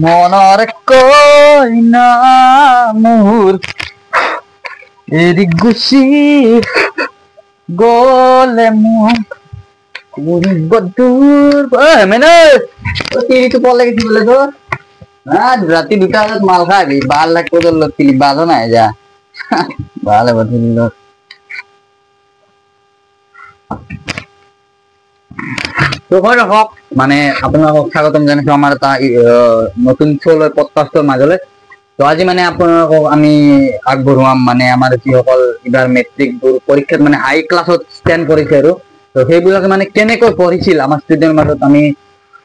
মনৰ কইনা মোৰ এৰি গুচি গলে মোৰ বদুৰ মানে তিৰিটো পলে কি বলে তো ৰাতি 2টা বজাত মাল খাবি 12 লাখ করে লতিলি বাজো নাই যা ভালে বদুলি ল তো হয় হক মানে আপোনালোকক স্বাগতম জানাইছো আমাৰ এটা নতুন শোলৈ পডকাষ্টৰ মাজলৈ তো আজি মানে আপোনালোকক আমি আগবঢ়াম মানে আমাৰ যিসকল ইবাৰ মেট্ৰিক পৰীক্ষাত মানে হাই ক্লাছত ষ্টেণ্ড কৰিছে আৰু তো সেইবিলাকে মানে কেনেকৈ পঢ়িছিল আমাৰ ষ্টুডেণ্টৰ মাজত আমি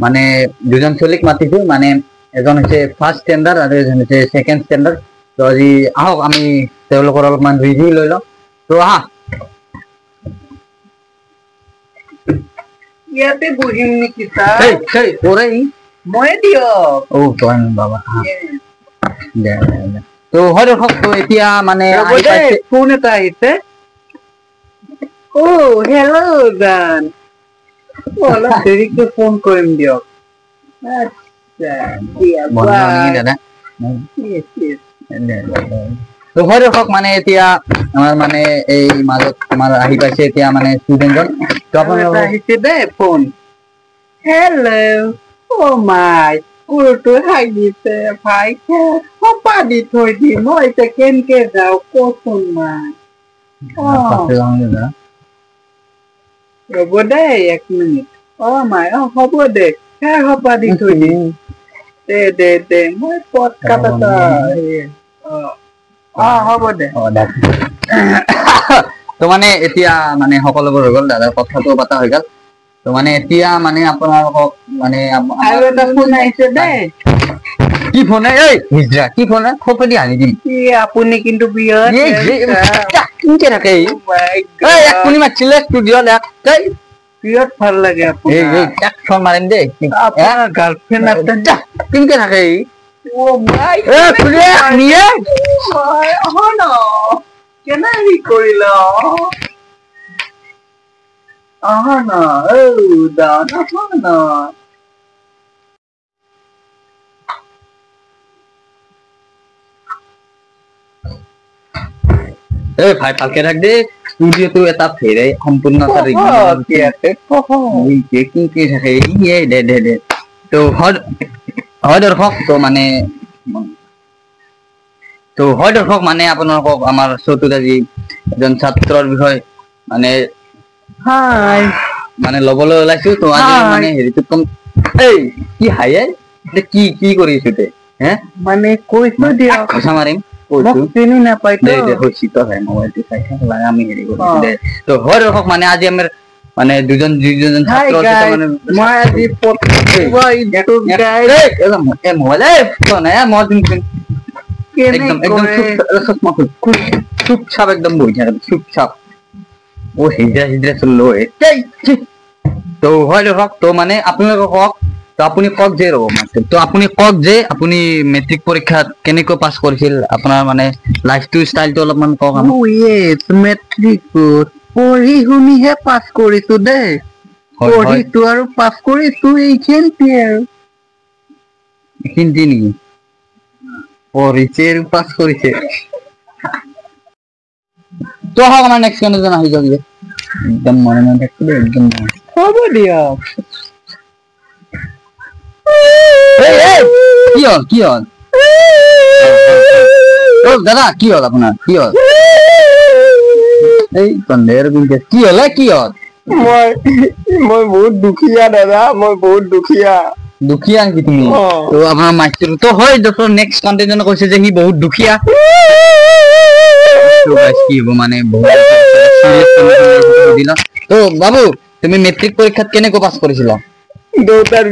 মানে দুজন চলিক মাতিছো মানে এজন হৈছে ফাৰ্ষ্ট ষ্টেণ্ডাৰ্ড আৰু এজন হৈছে সেকেণ্ড ষ্টেণ্ডাৰ্ড তো আজি আহক আমি তেওঁলোকৰ অলপমান ৰিভিউ লৈ লওঁ তো আহা ইয়াতে বহিম নেকি ছাৰ সেই ওৰে মই দিয় ও তোন বাবা দে তো হয় দেখক তো এতিয়া মানে ফোন এটা আহিছে ও হেল্ল' জান অলপ দেৰিকৈ ফোন কৰিম দিয়ক দাদা তো হয় দেখক মানে এতিয়া আমাৰ মানে এই মাজত আমাৰ আহি পাইছে এতিয়া মানে ষ্টুডেণ্টজন তো আপোনালোক আহিছে দে ফোন হেল্ল' অ মাই কোৰটো হাগিছে ভাই সপা দি থৈ দি মই এতিয়া কেনেকে যাওঁ কচোন মাই ৰ'ব দে 1 মিনিট অ মাই অ হ'ব দে সপা দি থৈ দি দে মই পদ কাটা হ'ব দে তো মানে এতিয়া মানে সকলোবোৰ হৈ গ'ল দাদাৰ কথাটো পতা হৈ গ'ল তো মানে এতিয়া মানে আপোনালোকক মানে আৰু এটা ফোন আহিছে দে কি ফোন এই হিজৰা কি ফোন খপদি আনি দিম আপুনি কিন্তু বিয়াত কিনকে থাকে এই আপুনি মাতিছিলে ষ্টুডিঅ'ত এই বিয়াত ভাল লাগে আপুনি এই এক ফোন মাৰিম দে আপোনাৰ গাৰ্লফ্ৰেণ্ড আছে কিনকে থাকে এই ও মাই খুলে নিয়ে ন কেনে হেৰি কৰিলা ন দান ন এই ভাই ভালকে থাক দে ষ্টুডিঅ'টো এটা ফেৰে সম্পূৰ্ণতা কি থাকে দে তো হয় দৰ্শক তো মানে আপোনালোকক আমাৰ শ্ব'টোত আজি এজন ছাত্ৰৰ বিষয়ে মানে মানে ল'বলৈ ওলাইছো তো আজি মানে হেৰিটো কম এই কি হাই কি কৰি আছো তে হে মানে কৈছো দিয়ক খচা মাৰিম চিনি নাপাই মোবাইলটো চাই থাকলা আমি হেৰি কৰিছো দে তো হয় দৰ্শক মানে আজি আমাৰ মানে দুজন ছাত্ৰ আছে মানে মই আজি চুপচাপ একদম বহি থাকে চুপচাপ ও হিজৰা চললো তো হয় দেখক তো মানে আপোনালোকে কওক তো আপুনি কওক যে ৰ'ব তো আপুনি কওক যে আপুনি মেট্ৰিক পৰীক্ষাত কেনেকৈ পাছ কৰিছিল আপোনাৰ মানে লাইফটো ষ্টাইলটো অলপমান কওক মেট্ৰিকত পঢ়ি শুনিহে পাছ কৰিছো দেই পঢ়িছো আৰু পাছ কৰিছো এইখিনিতে আৰু এইখিনিতে নেকি পঢ়িছে আৰু পাছ কৰিছে তো হওক আমাৰ নেক্সট কণ্ডিশ্যন আহি যাওক একদম মনে থাকিব একদম হ'ব দিয়ক কি হল দাদা কি হল আপোনাৰ কি হল এই সন্দেহৰ কি হল মই বহুত দুখীয়া দাদা মই বহুত দুখীয়া নেকি তুমি তো আপোনাৰ মাইকটো তো হয় ডক্টৰ নেক্সট কণ্টেণ্ট কৈছে যে সি বহুত দুখীয়া কি হব মানে বহুত তো বাবু তুমি মেট্ৰিক পৰীক্ষাত কেনেকৈ পাছ কৰিছিলা দেউতাৰ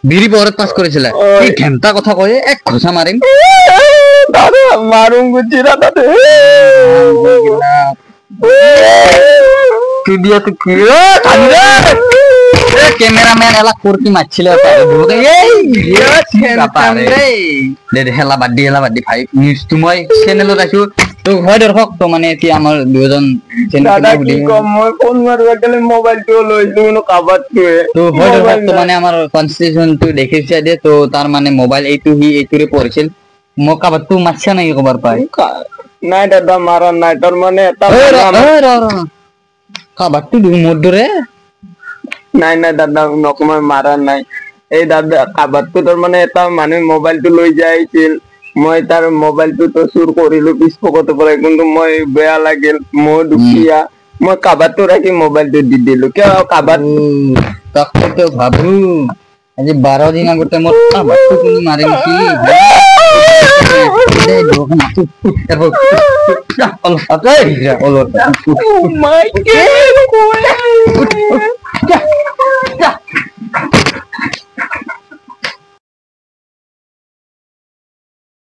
বিৰি পোহৰত পাছ কৰিছিলা কি ঘেন্টা কথা কয় এক ঘোষা মাৰিম দাদা মাৰুং গুজিৰা দাদা ষ্টুডিঅ'টো কি কেমেৰামেন এলা কুৰ্তি মাৰছিলে হেলা বাদ দি ভাই নিউজটো মই চেনেলত আছো তো হয় দৰ্শক তো মানে এতিয়া আমাৰ দুজন দাদা কি কম মই ফোন মাৰবা গেলে মোবাইলটো লইলো কোনো কাবাৰটোয়ে তো হয় দৰ্শক তো মানে আমাৰ কনস্টিটিউশনটো দেখিছে দে তো তাৰ মানে মোবাইল এইটোৰে পঢ়িছিল মোক কাবাৰটো মাছছা নাই কবাৰ পাই নাই দাদা মাৰা নাই তোৰ মানে এটা কাবাৰটো মোৰ দৰে নাই নাই দাদা নকমাই মারা নাই এই দাদা কাবারটো তোর মানে এটা মানে মোবাইলটো লৈ যাইছিল মই তার মোবাইলটো তো চুর করিলো পিছ পকেটৰ পৰা কিন্তু মই বেয়া লাগিল মই দুখিয়া মই কাবাৰটো ৰাখি মোবাইলটো দি দিলো কিয় কাবাৰ তাকে তো ভাবো আজি 12 দিন আগতে মোৰ কাবাৰটো কোনি মাৰি নেকি Oh my God!